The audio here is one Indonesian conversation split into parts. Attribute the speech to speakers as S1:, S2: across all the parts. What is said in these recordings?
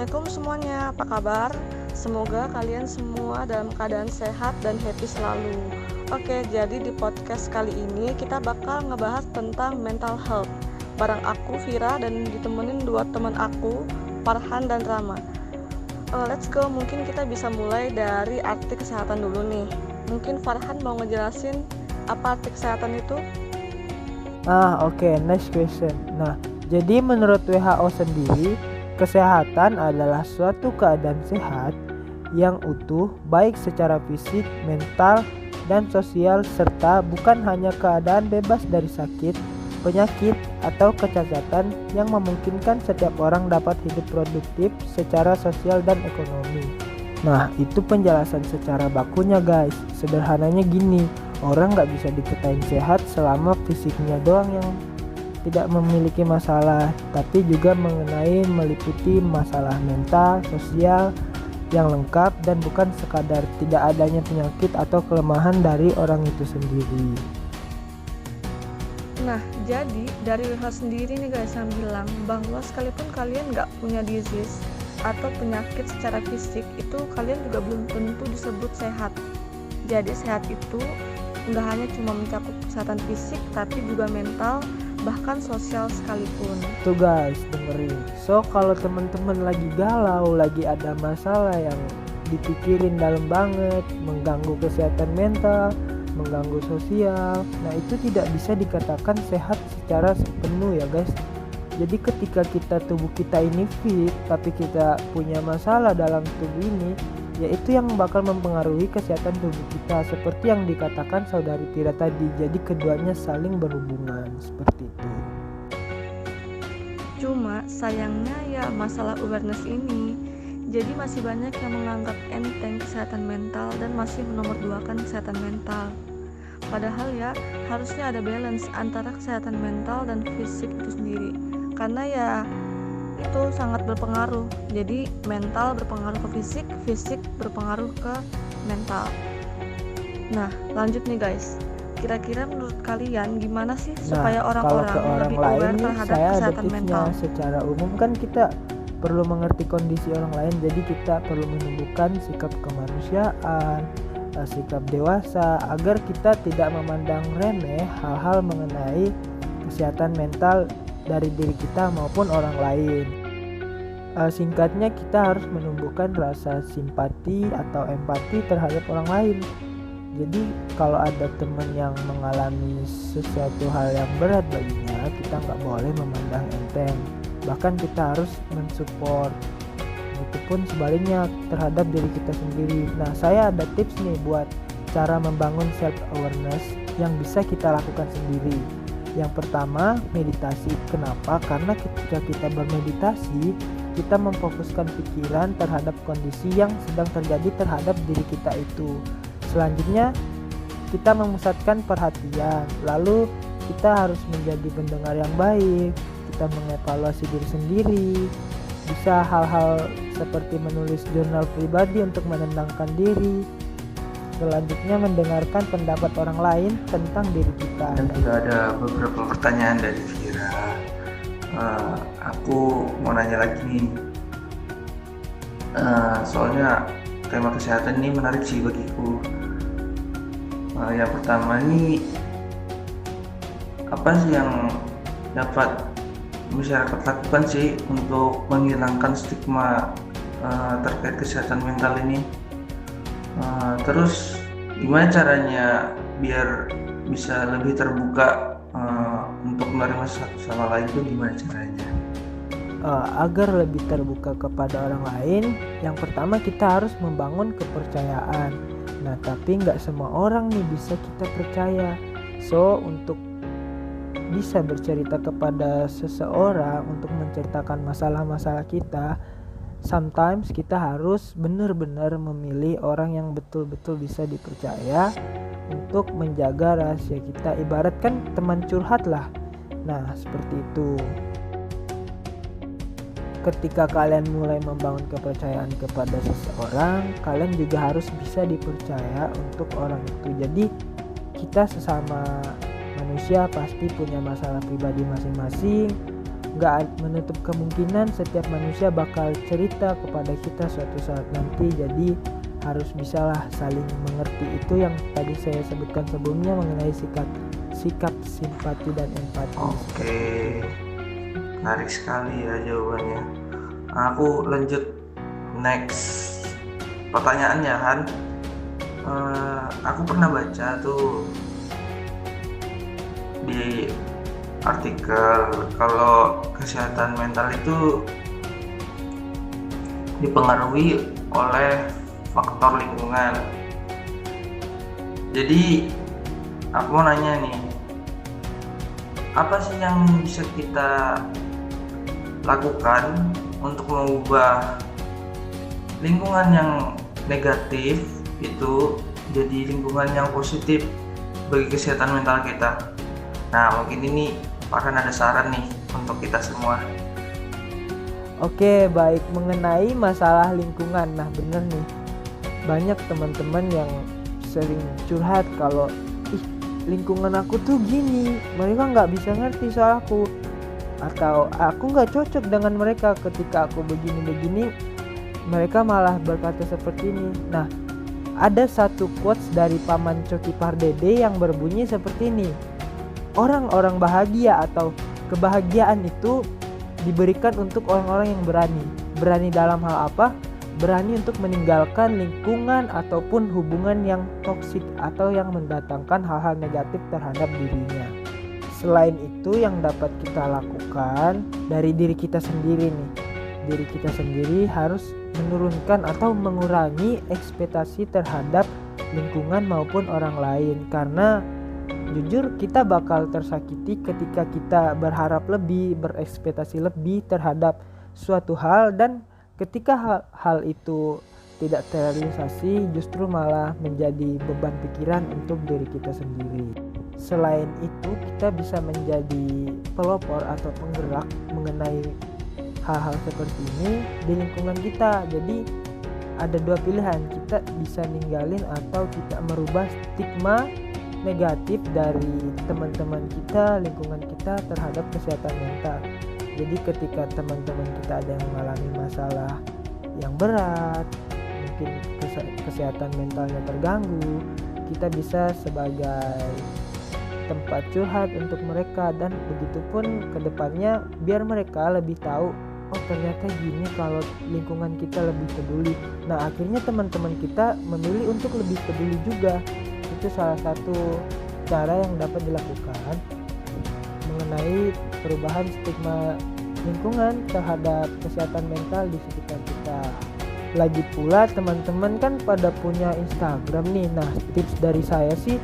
S1: Assalamualaikum semuanya, apa kabar? Semoga kalian semua dalam keadaan sehat dan happy selalu. Oke, jadi di podcast kali ini kita bakal ngebahas tentang mental health. Bareng aku Vira dan ditemenin dua teman aku, Farhan dan Rama. Let's go, mungkin kita bisa mulai dari arti kesehatan dulu nih. Mungkin Farhan mau ngejelasin apa arti kesehatan itu?
S2: Oke, next question. Nah, jadi menurut WHO sendiri, kesehatan adalah suatu keadaan sehat yang utuh baik secara fisik, mental, dan sosial serta bukan hanya keadaan bebas dari sakit, penyakit, atau kecacatan yang memungkinkan setiap orang dapat hidup produktif secara sosial dan ekonomi. Nah, itu penjelasan secara bakunya guys. Sederhananya gini, orang nggak bisa dikatain sehat selama fisiknya doang yang tidak memiliki masalah, tapi juga mengenai meliputi masalah mental, sosial yang lengkap dan bukan sekadar tidak adanya penyakit atau kelemahan dari orang itu sendiri.
S1: Nah, jadi dari WHO sendiri nih guys yang bilang bahwa sekalipun kalian nggak punya disease atau penyakit secara fisik, itu kalian juga belum tentu disebut sehat. Jadi sehat itu nggak hanya cuma mencakup kesehatan fisik, tapi juga mental, bahkan sosial sekalipun.
S2: Tuh guys, dengerin. So, kalau teman-teman lagi galau, lagi ada masalah yang dipikirin dalam banget, mengganggu kesehatan mental, mengganggu sosial, nah itu tidak bisa dikatakan sehat secara sepenuh ya guys. Jadi ketika tubuh kita ini fit, tapi kita punya masalah dalam tubuh ini, yaitu yang bakal mempengaruhi kesehatan tubuh kita, seperti yang dikatakan saudari Tira tadi. Jadi keduanya saling berhubungan, seperti itu.
S1: Cuma sayangnya ya masalah awareness ini, jadi masih banyak yang menganggap enteng kesehatan mental dan masih menomorduakan kesehatan mental. Padahal ya harusnya ada balance antara kesehatan mental dan fisik itu sendiri, karena ya itu sangat berpengaruh. Jadi mental berpengaruh ke fisik, fisik berpengaruh ke mental. Nah, lanjut nih guys. Kira-kira menurut kalian gimana sih supaya orang-orang lebih aware terhadap kesehatan mental?
S2: Secara umum kan kita perlu mengerti kondisi orang lain, jadi kita perlu menumbuhkan sikap kemanusiaan, sikap dewasa agar kita tidak memandang remeh hal-hal mengenai kesehatan mental dari diri kita maupun orang lain. Singkatnya, kita harus menumbuhkan rasa simpati atau empati terhadap orang lain. Jadi kalau ada teman yang mengalami sesuatu hal yang berat baginya, kita nggak boleh memandang enteng. Bahkan kita harus mensupport. Begitupun sebaliknya terhadap diri kita sendiri. Nah, saya ada tips nih buat cara membangun self awareness yang bisa kita lakukan sendiri. Yang pertama, meditasi. Kenapa? Karena ketika kita bermeditasi, kita memfokuskan pikiran terhadap kondisi yang sedang terjadi terhadap diri kita itu. Selanjutnya, kita memusatkan perhatian. Lalu, kita harus menjadi pendengar yang baik. Kita mengevaluasi diri sendiri. Bisa hal-hal seperti menulis jurnal pribadi untuk menenangkan diri. Selanjutnya, mendengarkan pendapat orang lain tentang diri kita.
S3: Dan juga ada beberapa pertanyaan dari Vira. Aku mau nanya lagi nih. Soalnya tema kesehatan ini menarik sih bagiku. Yang pertama nih, apa sih yang dapat masyarakat lakukan sih untuk menghilangkan stigma terkait kesehatan mental ini? Terus gimana caranya biar bisa lebih terbuka untuk menerima satu sama lain, itu gimana caranya?
S2: Agar lebih terbuka kepada orang lain, yang pertama kita harus membangun kepercayaan. Nah, tapi nggak semua orang nih bisa kita percaya. So, untuk bisa bercerita kepada seseorang untuk menceritakan masalah-masalah kita, sometimes kita harus benar-benar memilih orang yang betul-betul bisa dipercaya untuk menjaga rahasia kita. Ibaratkan teman curhat lah. Nah, seperti itu. Ketika kalian mulai membangun kepercayaan kepada seseorang, kalian juga harus bisa dipercaya untuk orang itu. Jadi kita sesama manusia pasti punya masalah pribadi masing-masing nggak menutup kemungkinan setiap manusia bakal cerita kepada kita suatu saat nanti. Jadi harus bisalah saling mengerti. Itu yang tadi saya sebutkan sebelumnya mengenai sikap simpati dan empati.
S3: Oke, menarik sekali ya jawabannya. Aku lanjut next pertanyaannya, Han. Aku pernah baca tuh di artikel kalau kesehatan mental itu dipengaruhi oleh faktor lingkungan. Jadi aku mau nanya nih, apa sih yang bisa kita lakukan untuk mengubah lingkungan yang negatif itu jadi lingkungan yang positif bagi kesehatan mental kita? Nah, mungkin ini akan ada saran nih untuk kita semua.
S2: Oke, baik, mengenai masalah lingkungan. Nah, bener nih, banyak teman-teman yang sering curhat kalau lingkungan aku tuh gini, mereka nggak bisa ngerti soal aku, atau aku nggak cocok dengan mereka. Ketika aku begini-begini, mereka malah berkata seperti ini. Nah, ada satu quotes dari Paman Coki Pardede yang berbunyi seperti ini: orang-orang bahagia atau kebahagiaan itu diberikan untuk orang-orang yang berani. Berani dalam hal apa? Berani untuk meninggalkan lingkungan ataupun hubungan yang toksik atau yang mendatangkan hal-hal negatif terhadap dirinya. Selain itu, yang dapat kita lakukan dari diri kita sendiri nih. Diri kita sendiri harus menurunkan atau mengurangi ekspektasi terhadap lingkungan maupun orang lain, karena jujur kita bakal tersakiti ketika kita berharap lebih, berekspektasi lebih terhadap suatu hal, dan ketika hal itu tidak terrealisasi justru malah menjadi beban pikiran untuk diri kita sendiri. Selain itu, kita bisa menjadi pelopor atau penggerak mengenai hal-hal seperti ini di lingkungan kita. Jadi ada dua pilihan, kita bisa ninggalin atau kita merubah stigma negatif dari teman-teman kita, lingkungan kita terhadap kesehatan mental. Jadi ketika teman-teman kita ada yang mengalami masalah yang berat, mungkin kesehatan mentalnya terganggu, kita bisa sebagai tempat curhat untuk mereka, dan begitupun ke depannya biar mereka lebih tahu, oh ternyata gini kalau lingkungan kita lebih peduli. Nah, akhirnya teman-teman kita memilih untuk lebih peduli juga. Itu salah satu cara yang dapat dilakukan mengenai perubahan stigma lingkungan terhadap kesehatan mental di sekitar kita. Lagi pula teman-teman kan pada punya Instagram nih. Nah, tips dari saya sih,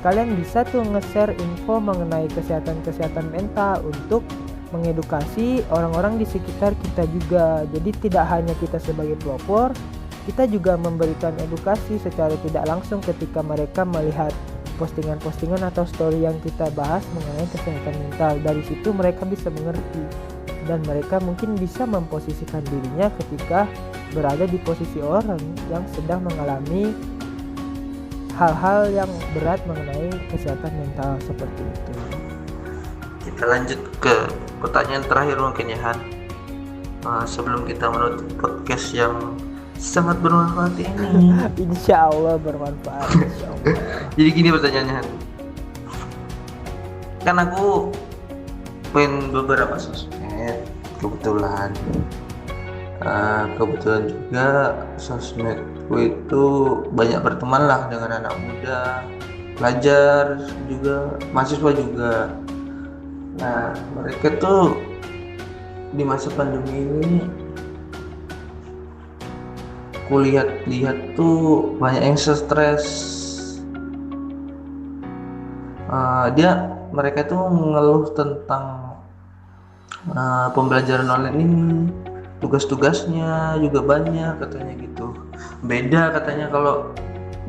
S2: kalian bisa tuh nge-share info mengenai kesehatan mental untuk mengedukasi orang-orang di sekitar kita juga. Jadi tidak hanya kita sebagai pelopor, kita juga memberikan edukasi secara tidak langsung ketika mereka melihat postingan-postingan atau story yang kita bahas mengenai kesehatan mental. Dari situ mereka bisa mengerti, dan mereka mungkin bisa memposisikan dirinya ketika berada di posisi orang yang sedang mengalami hal-hal yang berat mengenai kesehatan mental seperti itu.
S3: Kita lanjut ke pertanyaan terakhir mungkin ya, Han. Sebelum kita menutup podcast yang sangat bermanfaat ini.
S2: Insya Allah bermanfaat. Insya Allah.
S3: Jadi gini pertanyaannya, Han. Kan aku main beberapa sosmed kebetulan. Kebetulan juga sosmedku itu banyak berteman lah dengan anak muda, pelajar juga, mahasiswa juga. Nah, mereka tuh di masa pandemi ini kulihat-lihat tuh banyak yang stres. Mereka tuh mengeluh tentang pembelajaran online ini, tugas-tugasnya juga banyak katanya gitu. Beda katanya kalau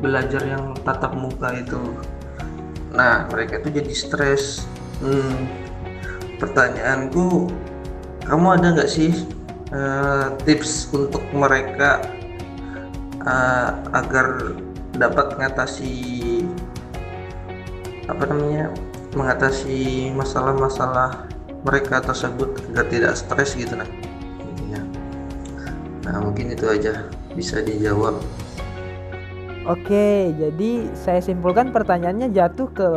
S3: belajar yang tatap muka itu. Nah, mereka tuh jadi stres. Pertanyaanku, kamu ada nggak sih tips untuk mereka agar dapat mengatasi masalah-masalah mereka tersebut agar tidak stres gitu nah. Ya. Nah, mungkin itu aja bisa dijawab.
S2: Oke, jadi saya simpulkan pertanyaannya jatuh ke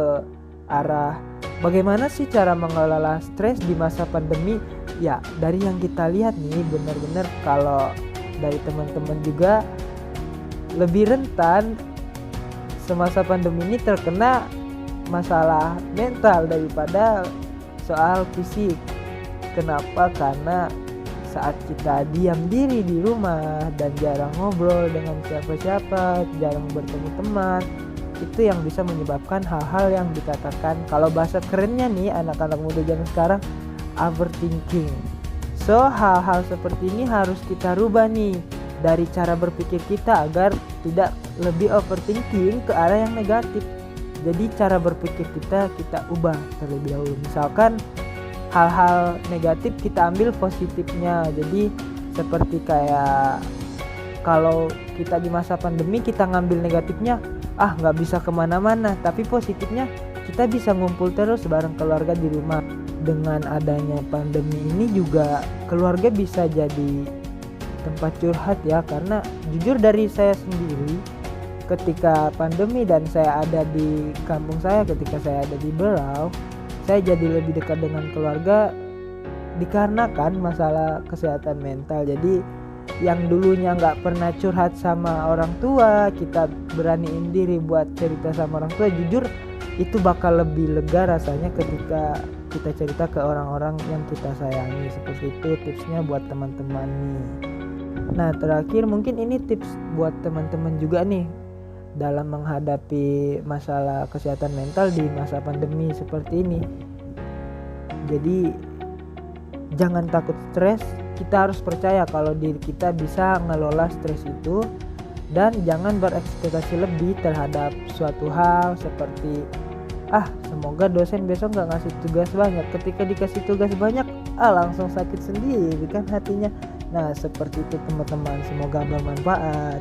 S2: arah bagaimana sih cara mengelola stres di masa pandemi. Ya, dari yang kita lihat nih benar-benar kalau dari teman-teman juga lebih rentan semasa pandemi ini terkena masalah mental daripada soal fisik. Kenapa? Karena saat kita diam diri di rumah dan jarang ngobrol dengan siapa-siapa, jarang bertemu teman, itu yang bisa menyebabkan hal-hal yang dikatakan kalau bahasa kerennya nih anak-anak muda zaman sekarang overthinking. So hal-hal seperti ini harus kita rubah nih dari cara berpikir kita agar tidak lebih overthinking ke arah yang negatif. Jadi cara berpikir kita ubah terlebih dahulu. Misalkan hal-hal negatif kita ambil positifnya. Jadi seperti kayak kalau kita di masa pandemi kita ngambil negatifnya, nggak bisa kemana-mana. Tapi positifnya kita bisa ngumpul terus bareng keluarga di rumah. Dengan adanya pandemi ini juga keluarga bisa jadi tempat curhat ya. Karena jujur dari saya sendiri, ketika pandemi dan saya ada di kampung saya, ketika saya ada di Berau, saya jadi lebih dekat dengan keluarga dikarenakan masalah kesehatan mental. Jadi yang dulunya nggak pernah curhat sama orang tua, kita beraniin diri buat cerita sama orang tua, jujur itu bakal lebih lega rasanya ketika kita cerita ke orang-orang yang kita sayangi. Seperti itu tipsnya buat teman-teman nih. Nah, terakhir mungkin ini tips buat teman-teman juga nih dalam menghadapi masalah kesehatan mental di masa pandemi seperti ini. Jadi jangan takut stres, kita harus percaya kalau diri kita bisa ngelola stres itu, dan jangan berekspektasi lebih terhadap suatu hal seperti semoga dosen besok gak ngasih tugas banyak. Ketika dikasih tugas banyak langsung sakit sendiri kan hatinya. Nah seperti itu teman-teman, semoga bermanfaat.